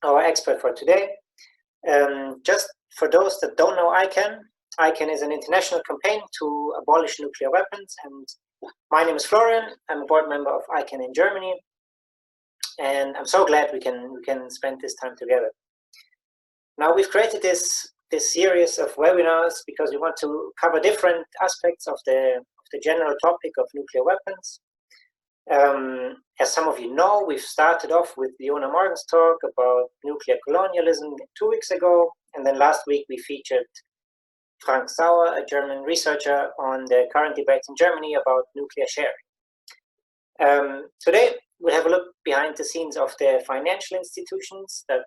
our expert for today. Just for those that don't know ICAN is an international campaign to abolish nuclear weapons. And my name is Florian. I'm a board member of ICAN in Germany. And I'm so glad we can spend this time together. Now, we've created this series of webinars because we want to cover different aspects of the general topic of nuclear weapons. As some of you know, we've started off with Leona Morgan's talk about nuclear colonialism 2 weeks ago, and then last week we featured Frank Sauer, a German researcher, on the current debate in Germany about nuclear sharing. Today, we'll have a look behind the scenes of the financial institutions that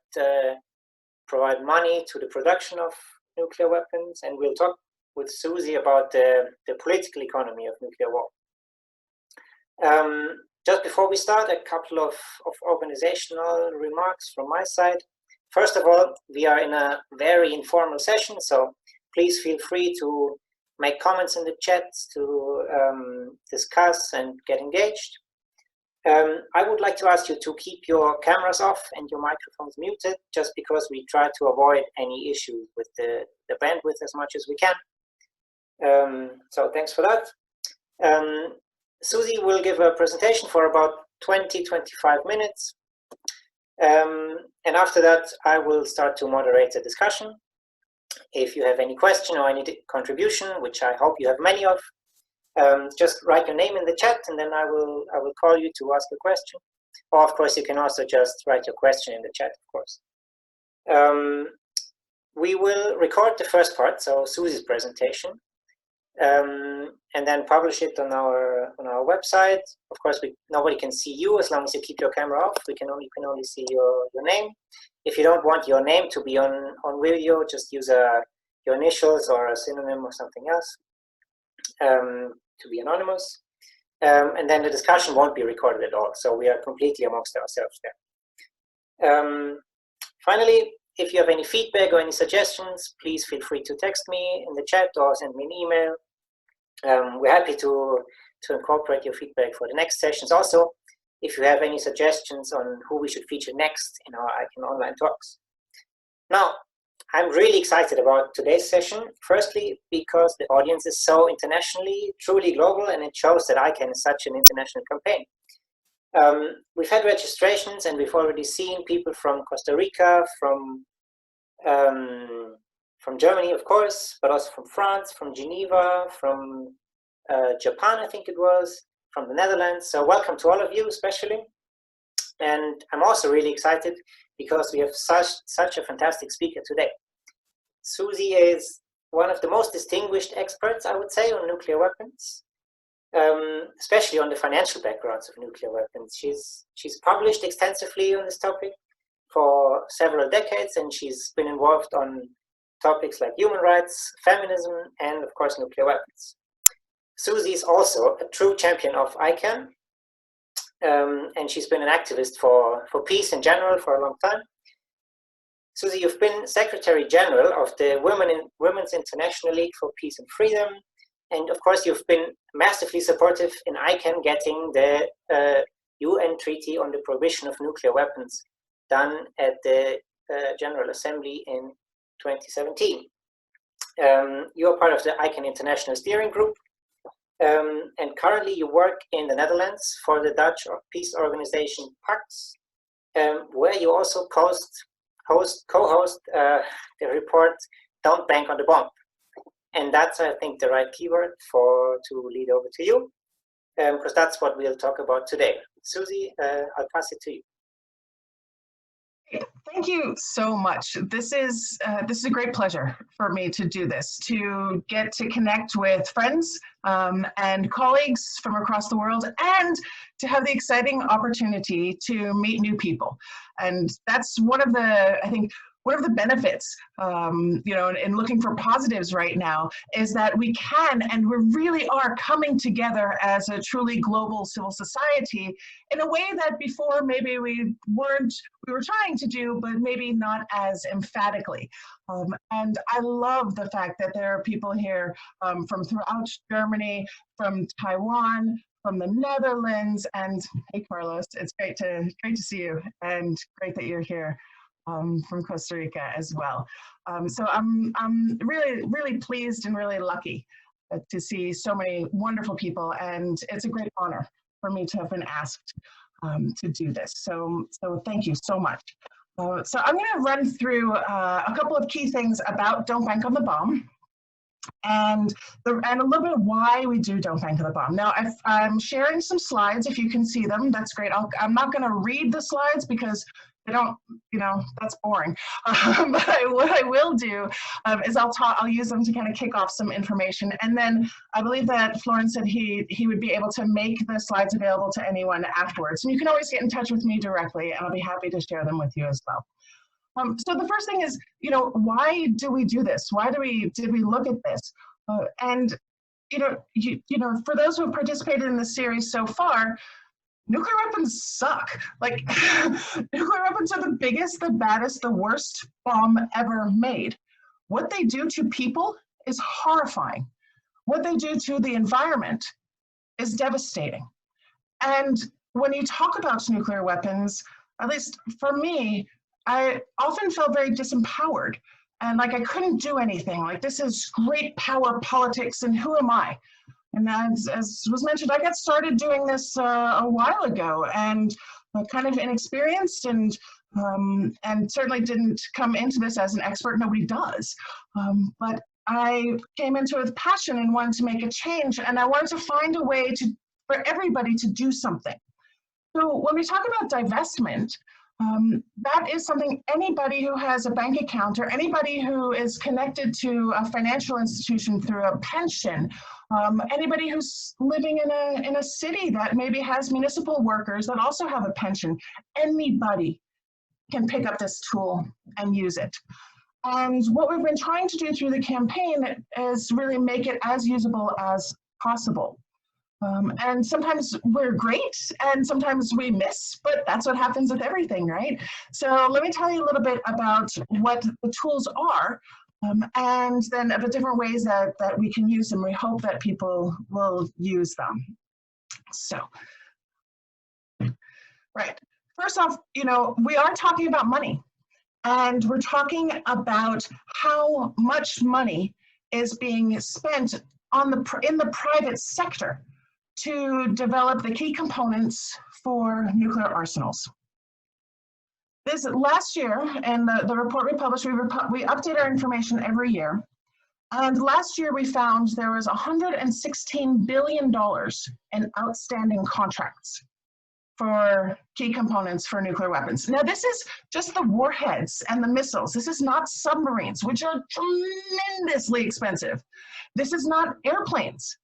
provide money to the production of nuclear weapons, and we'll talk with Susi about the political economy of nuclear war. Just before we start, a couple of organizational remarks from my side. First of all, we are in a very informal session, so please feel free to make comments in the chat, to discuss and get engaged. I would like to ask you to keep your cameras off and your microphones muted, just because we try to avoid any issues with the bandwidth as much as we can. So thanks for that. Susi will give a presentation for about 20-25 minutes. And after that, I will start to moderate the discussion. If you have any question or any contribution, which I hope you have many of, just write your name in the chat, and then I will call you to ask a question. Or of course, you can also just write your question in the chat, of course. We will record the first part, so Susi's presentation, and then publish it on our website. Of course, nobody can see you as long as you keep your camera off. You can only see your name. If you don't want your name to be on video, just use your initials or a synonym or something else to be anonymous. And then the discussion won't be recorded at all, so we are completely amongst ourselves there. Finally, if you have any feedback or any suggestions, please feel free to text me in the chat or send me an email. We're happy to incorporate your feedback for the next sessions. Also, if you have any suggestions on who we should feature next in our ICAN online talks. Now, I'm really excited about today's session. Firstly, because the audience is so internationally, truly global, and it shows that ICAN is such an international campaign. We've had registrations, and we've already seen people from Costa Rica, from Germany, of course, but also from France, from Geneva, from Japan, I think it was, from the Netherlands. So welcome to all of you, especially. And I'm also really excited because we have such a fantastic speaker today. Susi is one of the most distinguished experts, I would say, on nuclear weapons, especially on the financial backgrounds of nuclear weapons. She's published extensively on this topic for several decades, and she's been involved on topics like human rights, feminism, and of course, nuclear weapons. Susi is also a true champion of ICAN, and she's been an activist for peace in general for a long time. Susi, you've been Secretary General of the Women's International League for Peace and Freedom, and of course you've been massively supportive in ICAN getting the UN Treaty on the Prohibition of Nuclear Weapons done at the General Assembly in 2017. You are part of the ICAN International Steering Group, and currently you work in the Netherlands for the Dutch peace organization PAX, where you also co-host the report "Don't Bank on the Bomb," and that's, I think, the right keyword to lead over to you, because that's what we'll talk about today. Susi, I'll pass it to you. Thank you so much. This is a great pleasure for me to do this, to get to connect with friends and colleagues from across the world, and to have the exciting opportunity to meet new people. And that's one of the, I think, one of the benefits, in looking for positives right now, is that we can, and we really are coming together as a truly global civil society in a way that before maybe we were trying to do, but maybe not as emphatically. And I love the fact that there are people here from throughout Germany, from Taiwan, from the Netherlands, and hey, Carlos, it's great to see you, and great that you're here. from Costa Rica as well. So I'm really, really pleased and really lucky to see so many wonderful people, and it's a great honor for me to have been asked to do this. So thank you so much. So I'm going to run through a couple of key things about Don't Bank on the Bomb, and a little bit of why we do Don't Bank on the Bomb. Now, I'm sharing some slides. If you can see them, that's great. I'm not going to read the slides because they don't, that's boring. But what I will do is I'll use them to kind of kick off some information. And then I believe that Florence said he would be able to make the slides available to anyone afterwards. And you can always get in touch with me directly, and I'll be happy to share them with you as well. So the first thing is, why do we do this? Why did we look at this? And for those who have participated in the series so far, nuclear weapons suck. Like, nuclear weapons are the biggest, the baddest, the worst bomb ever made. What they do to people is horrifying. What they do to the environment is devastating. And when you talk about nuclear weapons, at least for me, I often felt very disempowered and like I couldn't do anything. Like, this is great power politics, and who am I? And as was mentioned, I got started doing this a while ago, and kind of inexperienced, and certainly didn't come into this as an expert. Nobody does. But I came into it with passion and wanted to make a change, and I wanted to find a way for everybody to do something. So when we talk about divestment, that is something anybody who has a bank account or anybody who is connected to a financial institution through a pension, anybody who's living in a city that maybe has municipal workers that also have a pension, anybody can pick up this tool and use it. And what we've been trying to do through the campaign is really make it as usable as possible. And sometimes we're great and sometimes we miss, but that's what happens with everything, right? So let me tell you a little bit about what the tools are, and then the different ways that we can use them. We hope that people will use them. So, right. First off, we are talking about money, and we're talking about how much money is being spent in the private sector to develop the key components for nuclear arsenals. This last year, in the report we published, we update our information every year. And last year we found there was $116 billion in outstanding contracts for key components for nuclear weapons. Now, this is just the warheads and the missiles. This is not submarines, which are tremendously expensive. This is not airplanes.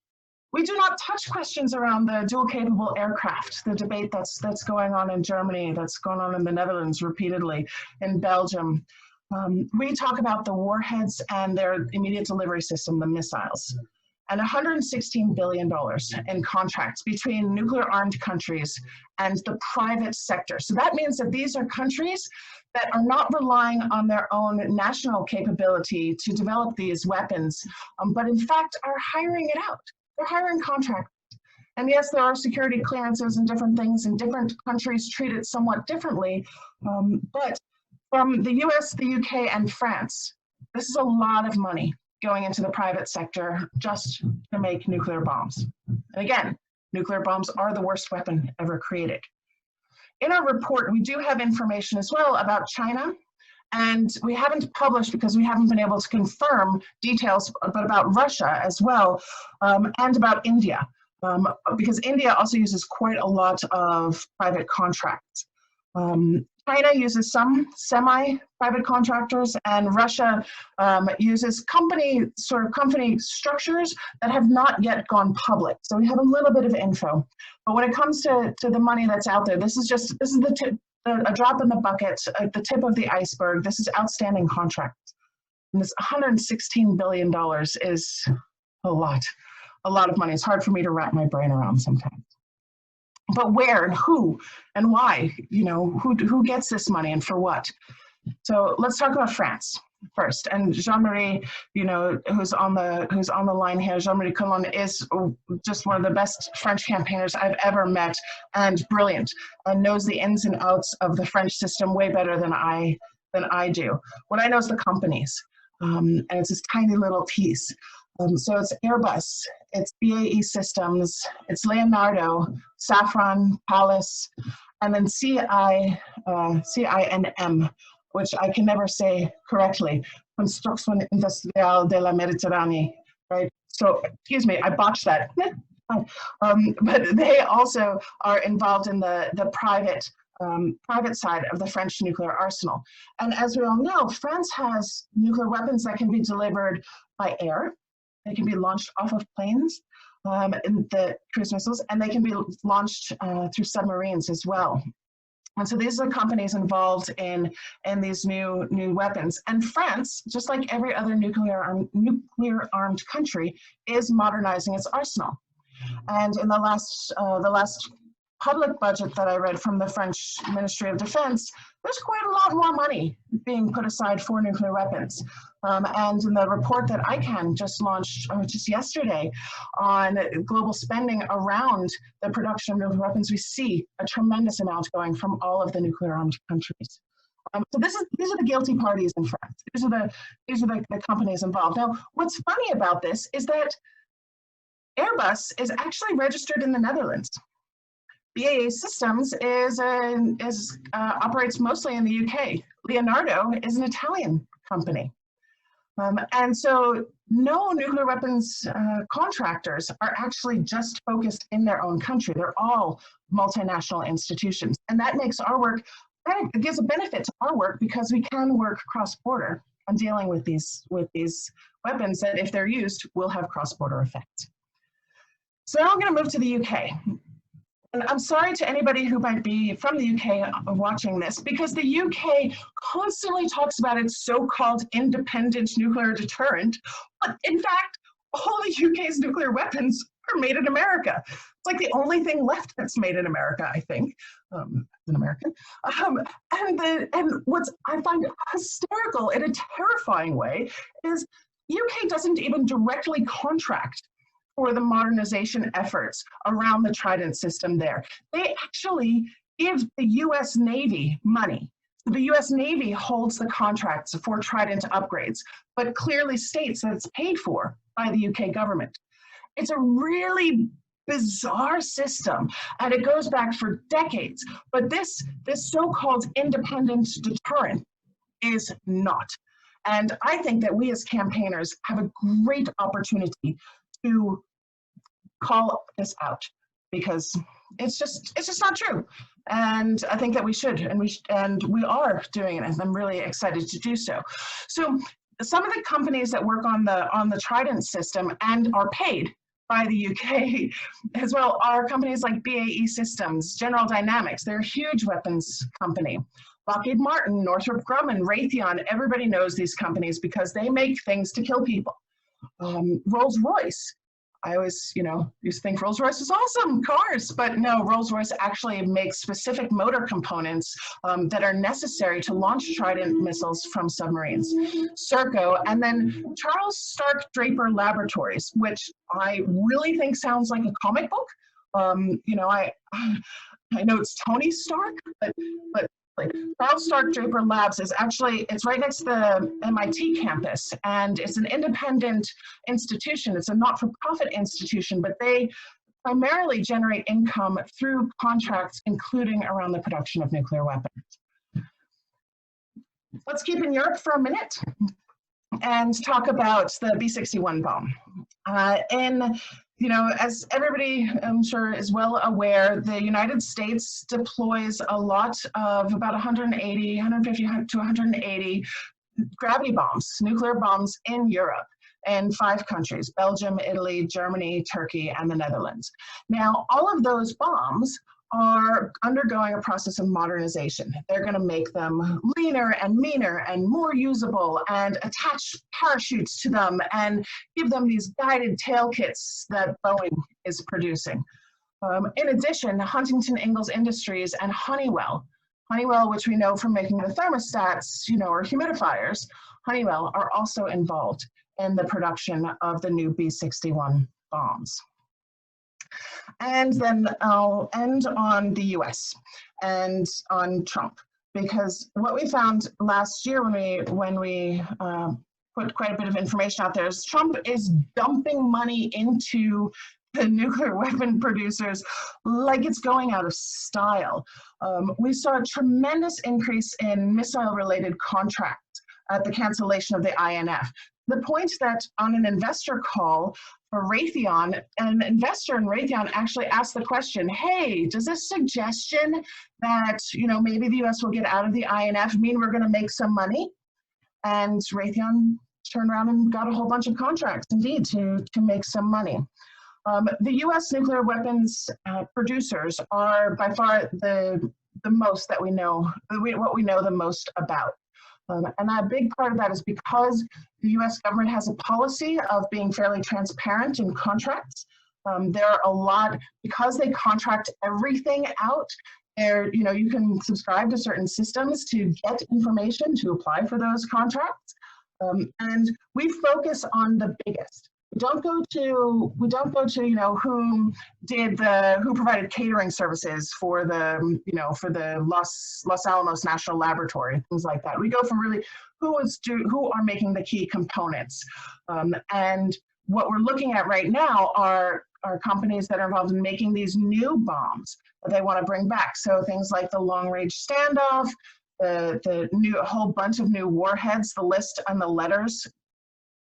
We do not touch questions around the dual-capable aircraft, the debate that's going on in Germany, that's going on in the Netherlands repeatedly, in Belgium. We talk about the warheads and their immediate delivery system, the missiles, and $116 billion in contracts between nuclear-armed countries and the private sector. So that means that these are countries that are not relying on their own national capability to develop these weapons, but in fact are hiring it out. They're hiring contractors. And yes, there are security clearances and different things, and different countries treat it somewhat differently. But from the US, the UK, and France, this is a lot of money going into the private sector just to make nuclear bombs. And again, nuclear bombs are the worst weapon ever created. In our report, we do have information as well about China, and we haven't published because we haven't been able to confirm details, but about Russia as well, and about India, because India also uses quite a lot of private contracts. China uses some semi-private contractors, and Russia uses company structures that have not yet gone public. So we have a little bit of info. But when it comes to the money that's out there, this is a drop in the bucket, the tip of the iceberg. This is outstanding contracts. And this $116 billion is a lot of money. It's hard for me to wrap my brain around sometimes. But where and who and why, who gets this money and for what? So let's talk about France first. And Jean-Marie, who's on the line here, Jean-Marie Colon is just one of the best French campaigners I've ever met, and brilliant, and knows the ins and outs of the French system way better than I than I do. What I know is the companies, and it's this tiny little piece. So it's Airbus, it's BAE Systems, it's Leonardo, Safran, Thales, and then CINM, which I can never say correctly, Construction Industrielle de la Méditerranée, right? So, excuse me, I botched that. But they also are involved in the private side of the French nuclear arsenal. And as we all know, France has nuclear weapons that can be delivered by air. They can be launched off of planes, in the cruise missiles, and they can be launched through submarines as well. And so these are the companies involved in these new weapons. And France, just like every other nuclear armed country, is modernizing its arsenal. And in the last public budget that I read from the French Ministry of Defense, there's quite a lot more money being put aside for nuclear weapons. And in the report that ICANN just launched just yesterday on global spending around the production of nuclear weapons, we see a tremendous amount going from all of the nuclear armed countries. So these are the guilty parties in France. These are the companies involved. Now, what's funny about this is that Airbus is actually registered in the Netherlands. BAE Systems operates mostly in the UK. Leonardo is an Italian company. And so no nuclear weapons contractors are actually just focused in their own country. They're all multinational institutions. And that makes our work, it gives a benefit to our work because we can work cross-border on dealing with these weapons that, if they're used, will have cross-border effects. So now I'm going to move to the UK. And I'm sorry to anybody who might be from the UK watching this, because the UK constantly talks about its so-called independent nuclear deterrent, but in fact, all the UK's nuclear weapons are made in America. It's like the only thing left that's made in America, I think, as an American. And what I find hysterical in a terrifying way is UK doesn't even directly contract for the modernization efforts around the Trident system there. They actually give the US Navy money. So the US Navy holds the contracts for Trident upgrades, but clearly states that it's paid for by the UK government. It's a really bizarre system, and it goes back for decades, but this so-called independent deterrent is not. And I think that we as campaigners have a great opportunity to call this out, because it's just not true. And I think that we should, and we are doing it, and I'm really excited to do so. So some of the companies that work on the Trident system and are paid by the UK as well are companies like BAE Systems, General Dynamics. They're a huge weapons company. Lockheed Martin, Northrop Grumman, Raytheon, everybody knows these companies because they make things to kill people. Rolls-Royce. I always, used to think Rolls-Royce was awesome, cars, but no, Rolls-Royce actually makes specific motor components that are necessary to launch Trident missiles from submarines. Serco, and then Charles Stark Draper Laboratories, which I really think sounds like a comic book. I know it's Tony Stark, but Charles Stark Draper Labs is actually, it's right next to the MIT campus, and it's an independent institution. It's a not-for-profit institution, but they primarily generate income through contracts, including around the production of nuclear weapons. Let's keep in Europe for a minute and talk about the B-61 bomb. As everybody I'm sure is well aware, the United States deploys a lot of about 150 to 180 gravity bombs, nuclear bombs in Europe, in 5 countries: Belgium, Italy, Germany, Turkey, and the Netherlands. Now, all of those bombs are undergoing a process of modernization. They're going to make them leaner and meaner and more usable, and attach parachutes to them and give them these guided tail kits that Boeing is producing. In addition, Huntington Ingalls Industries and Honeywell, which we know from making the thermostats, or humidifiers, Honeywell are also involved in the production of the new B-61 bombs. And then I'll end on the US and on Trump. because what we found last year when we put quite a bit of information out there is Trump is dumping money into the nuclear weapon producers like it's going out of style. We saw a tremendous increase in missile-related contracts at the cancellation of the INF. The point that on an investor call for Raytheon, an investor in Raytheon actually asked the question, hey, does this suggestion that, maybe the US will get out of the INF mean we're gonna make some money? And Raytheon turned around and got a whole bunch of contracts, indeed, to make some money. The US nuclear weapons producers are by far the most that we know, what we know the most about. And a big part of that is because the US government has a policy of being fairly transparent in contracts. There are a lot, because they contract everything out, you can subscribe to certain systems to get information to apply for those contracts. And we focus on the biggest. We don't go to who provided catering services for the Los Alamos National Laboratory, things like that. We go from really who are making the key components. And what we're looking at right now are companies that are involved in making these new bombs that they want to bring back. So things like the long-range standoff, a whole bunch of new warheads. The list and the letters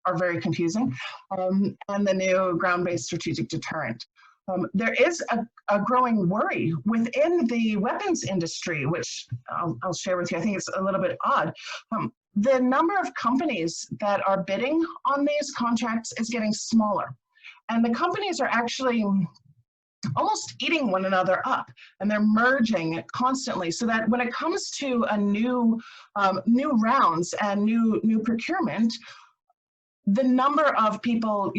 are very confusing, and the new ground-based strategic deterrent. There is a growing worry within the weapons industry, which I'll share with you. I think it's a little bit odd. The number of companies that are bidding on these contracts is getting smaller, and the companies are actually almost eating one another up, and they're merging constantly, so that when it comes to a new rounds and new procurement, the number of people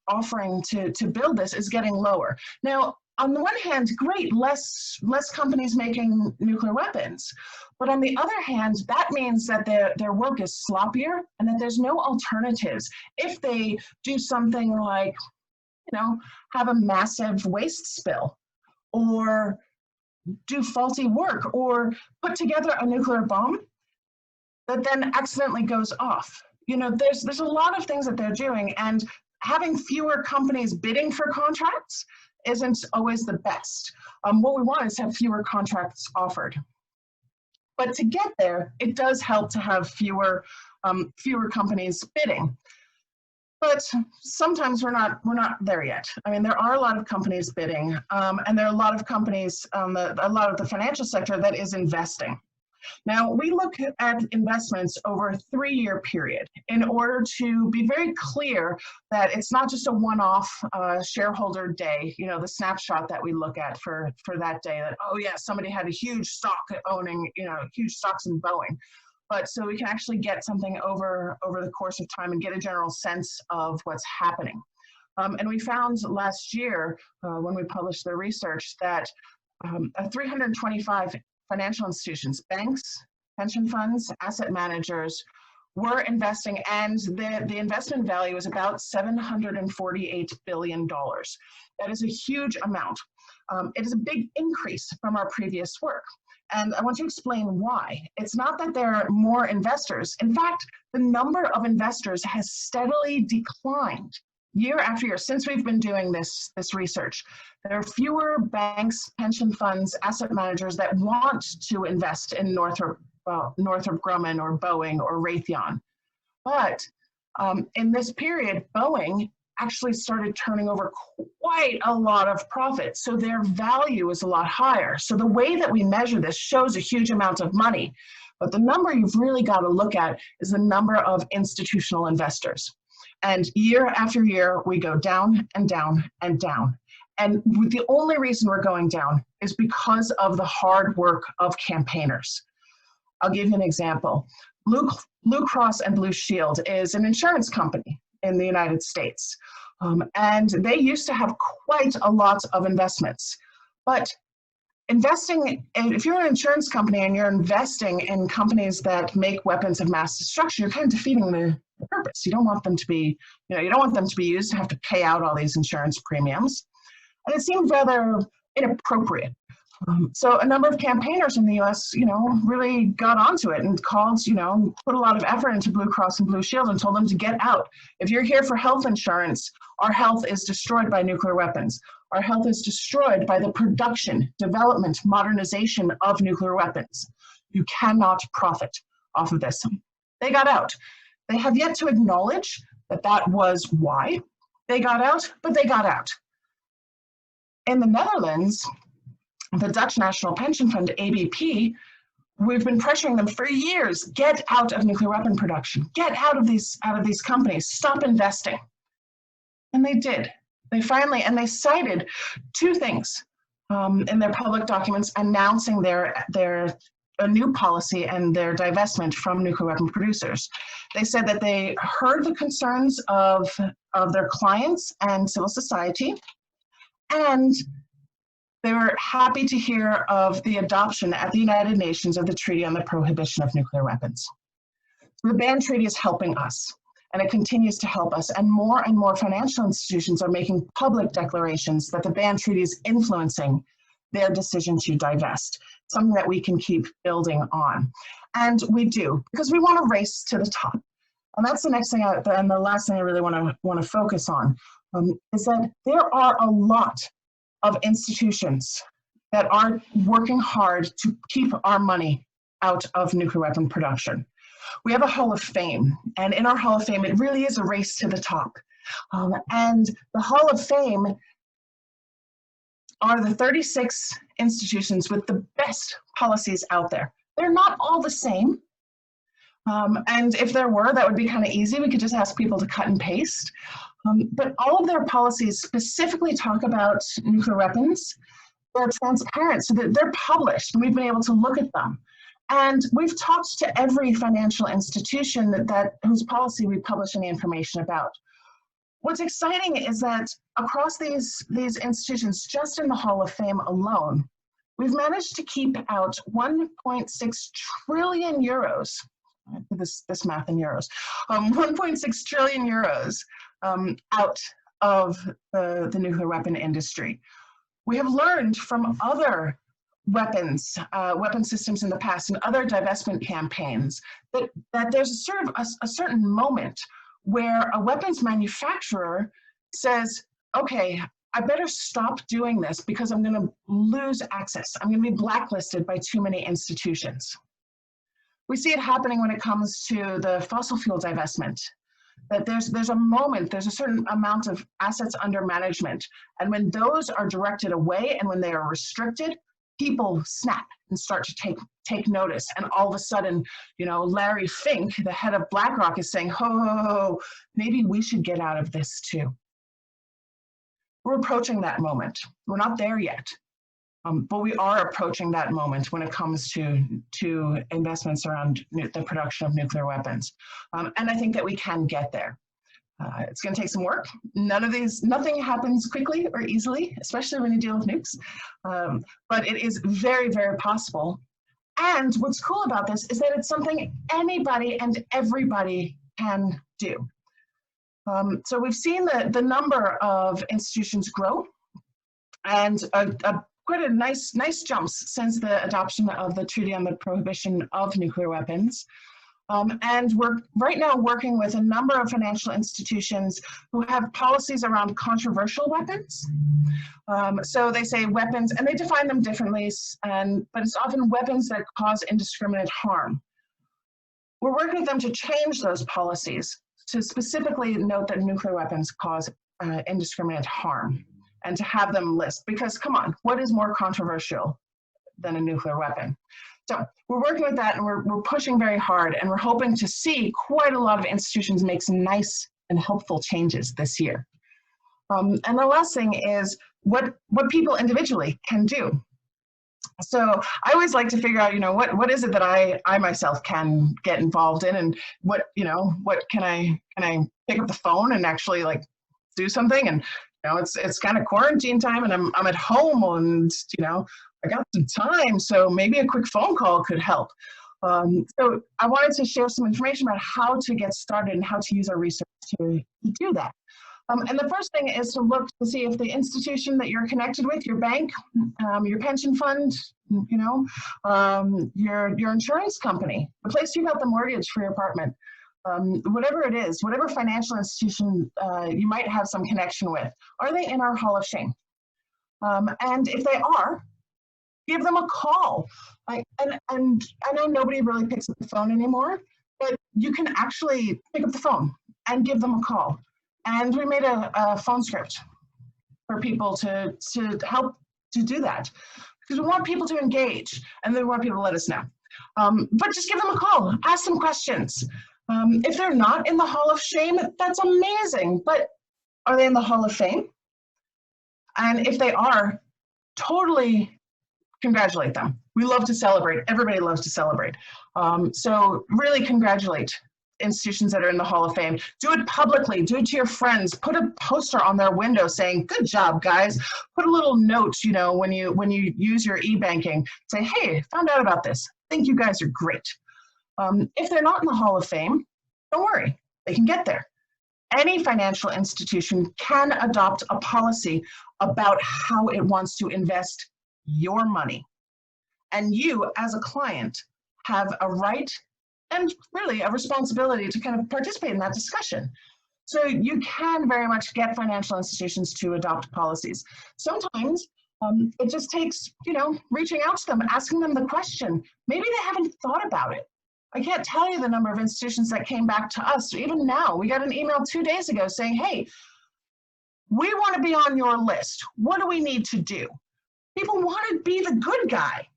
offering to build this is getting lower. Now, on the one hand, great, less companies making nuclear weapons, but on the other hand, that means that their work is sloppier and that there's no alternatives. If they do something like have a massive waste spill, or do faulty work, or put together a nuclear bomb that then accidentally goes off. There's a lot of things that they're doing, and having fewer companies bidding for contracts isn't always the best. What we want is to have fewer contracts offered. But to get there, it does help to have fewer companies bidding. But sometimes we're not there yet. I mean, there are a lot of companies bidding, and there are a lot of companies, a lot of the financial sector that is investing. Now, we look at investments over a 3-year period in order to be very clear that it's not just a one-off shareholder day, the snapshot that we look at for that day, that, oh yeah, somebody had a huge stock owning, huge stocks in Boeing. But so we can actually get something over the course of time and get a general sense of what's happening. And we found last year, when we published the research, that 325 financial institutions, banks, pension funds, asset managers were investing, and the investment value is about $748 billion. That is a huge amount. It is a big increase from our previous work. And I want to explain why. It's not that there are more investors. In fact, the number of investors has steadily declined year after year since we've been doing this research. There are fewer banks, pension funds, asset managers that want to invest in Northrop Grumman or Boeing or Raytheon. But in this period, Boeing actually started turning over quite a lot of profit. So their value is a lot higher. So the way that we measure this shows a huge amount of money. But the number you've really got to look at is the number of institutional investors. And year after year, we go down and down and down. And the only reason we're going down is because of the hard work of campaigners. I'll give you an example. Blue Cross and Blue Shield is an insurance company in the United States. And they used to have quite a lot of investments. But investing, if you're an insurance company and you're investing in companies that make weapons of mass destruction, you're kind of defeating the purpose. You don't want them to be, you don't want them to be used to have to pay out all these insurance premiums. And it seemed rather inappropriate So a number of campaigners in the US, really got onto it and called, put a lot of effort into Blue Cross and Blue Shield and told them to get out. If you're here for health insurance, our health is destroyed by nuclear weapons. Our health is destroyed by the production, development, modernization of nuclear weapons. You cannot profit off of this. They got out. They have yet to acknowledge that that was why they got out, but they got out. In the Netherlands, the Dutch National Pension Fund, ABP, we've been pressuring them for years, get out of nuclear weapon production, get out of these companies, stop investing. And they did. They finally, and they cited two things in their public documents announcing a new policy and their divestment from nuclear weapon producers. They said that they heard the concerns of their clients and civil society, and they were happy to hear of the adoption at the United Nations of the Treaty on the Prohibition of Nuclear Weapons. So the ban treaty is helping us, and it continues to help us, and more financial institutions are making public declarations that the ban treaty is influencing their decision to divest, something that we can keep building on. And we do, because we want to race to the top. And that's the next thing, and the last thing I really want to focus on, is that there are a lot of institutions that are working hard to keep our money out of nuclear weapon production. We have a Hall of Fame, and in our Hall of Fame, it really is a race to the top. And the Hall of Fame are the 36 institutions with the best policies out there. They're not all the same. And if there were, that would be kind of easy. We could just ask people to cut and paste. But all of their policies specifically talk about nuclear weapons. They're transparent, so that they're published, and we've been able to look at them. And we've talked to every financial institution whose policy we publish any information about. What's exciting is that across these institutions, just in the Hall of Fame alone, we've managed to keep out 1.6 trillion euros. This math in euros, 1.6 trillion euros out of the nuclear weapon industry. We have learned from other weapon systems in the past and other divestment campaigns that there's a certain moment where a weapons manufacturer says, okay, I better stop doing this because I'm going to lose access. I'm going to be blacklisted by too many institutions. We see it happening when it comes to the fossil fuel divestment, that there's a moment, there's a certain amount of assets under management. And when those are directed away and when they are restricted, people snap and start to take notice. And all of a sudden, Larry Fink, the head of BlackRock, is saying, ho, maybe we should get out of this too. We're approaching that moment. We're not there yet. But we are approaching that moment when it comes to investments around the production of nuclear weapons. And I think that we can get there. It's going to take some work. Nothing happens quickly or easily, especially when you deal with nukes. But it is very, very possible. And what's cool about this is that it's something anybody and everybody can do. So we've seen the number of institutions grow, and quite a nice jumps since the adoption of the Treaty on the Prohibition of Nuclear Weapons. And we're right now working with a number of financial institutions who have policies around controversial weapons. So they say weapons, and they define them differently, but it's often weapons that cause indiscriminate harm. We're working with them to change those policies to specifically note that nuclear weapons cause indiscriminate harm, and to have them list, because come on, what is more controversial than a nuclear weapon? So we're working with that, and we're pushing very hard, and we're hoping to see quite a lot of institutions make some nice and helpful changes this year. And the last thing is what people individually can do. So I always like to figure out, what is it that I myself can get involved in, and what can I pick up the phone and actually do something? And it's kind of quarantine time, and I'm at home, and I got some time, so maybe a quick phone call could help. So I wanted to share some information about how to get started and how to use our research to do that. And the first thing is to look to see if the institution that you're connected with, your bank, your pension fund, you know, your insurance company, the place you got the mortgage for your apartment, whatever it is, whatever financial institution you might have some connection with, are they in our Hall of Shame? And if they are, give them a call. And I know nobody really picks up the phone anymore, but you can actually pick up the phone and give them a call. And we made a phone script for people to help to do that, because we want people to engage and then we want people to let us know. But just give them a call, ask them questions. If they're not in the Hall of Shame, that's amazing, but are they in the Hall of Fame? And if they are, totally congratulate them. We love to celebrate. Everybody loves to celebrate. So really congratulate institutions that are in the Hall of Fame. Do it publicly. Do it to your friends. Put a poster on their window saying, "Good job, guys." Put a little note, you know, when you use your e-banking. Say, "Hey, found out about this. Think you guys are great." If they're not in the Hall of Fame, don't worry. They can get there. Any financial institution can adopt a policy about how it wants to invest your money. And you, as a client, have a right and really a responsibility to kind of participate in that discussion. So you can very much get financial institutions to adopt policies. Sometimes it just takes, you know, reaching out to them, asking them the question. Maybe they haven't thought about it. I can't tell you the number of institutions that came back to us. Even now, we got an email 2 days ago saying, "Hey, we want to be on your list. What do we need to do?" People want to be the good guy.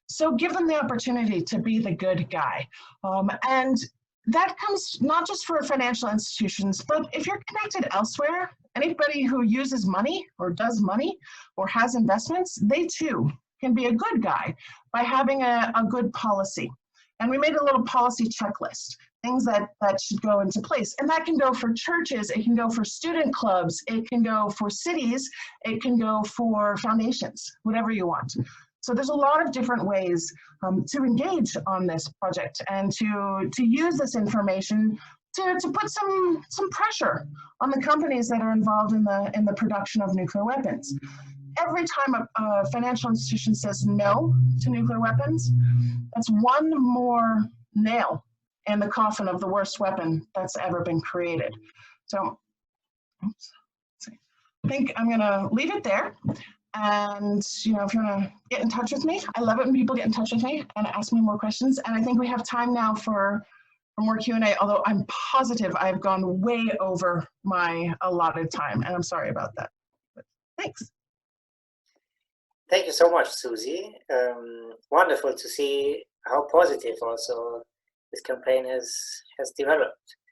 So give them the opportunity to be the good guy. And that comes not just for financial institutions, but if you're connected elsewhere, anybody who uses money or does money or has investments, they too can be a good guy by having a good policy. And we made a little policy checklist, things that should go into place. And that can go for churches, it can go for student clubs, it can go for cities, it can go for foundations, whatever you want. So there's a lot of different ways to engage on this project and to use this information to put some pressure on the companies that are involved in the production of nuclear weapons. Every time a financial institution says no to nuclear weapons, that's one more nail in the coffin of the worst weapon that's ever been created. So, I think I'm gonna leave it there. And you know, if you want to get in touch with me, I love it when people get in touch with me and ask me more questions. And I think we have time now for more Q&A, although I'm positive I've gone way over my allotted time, and I'm sorry about that. But thanks. Thank you so much, Susie. Wonderful to see how positive also this campaign has developed.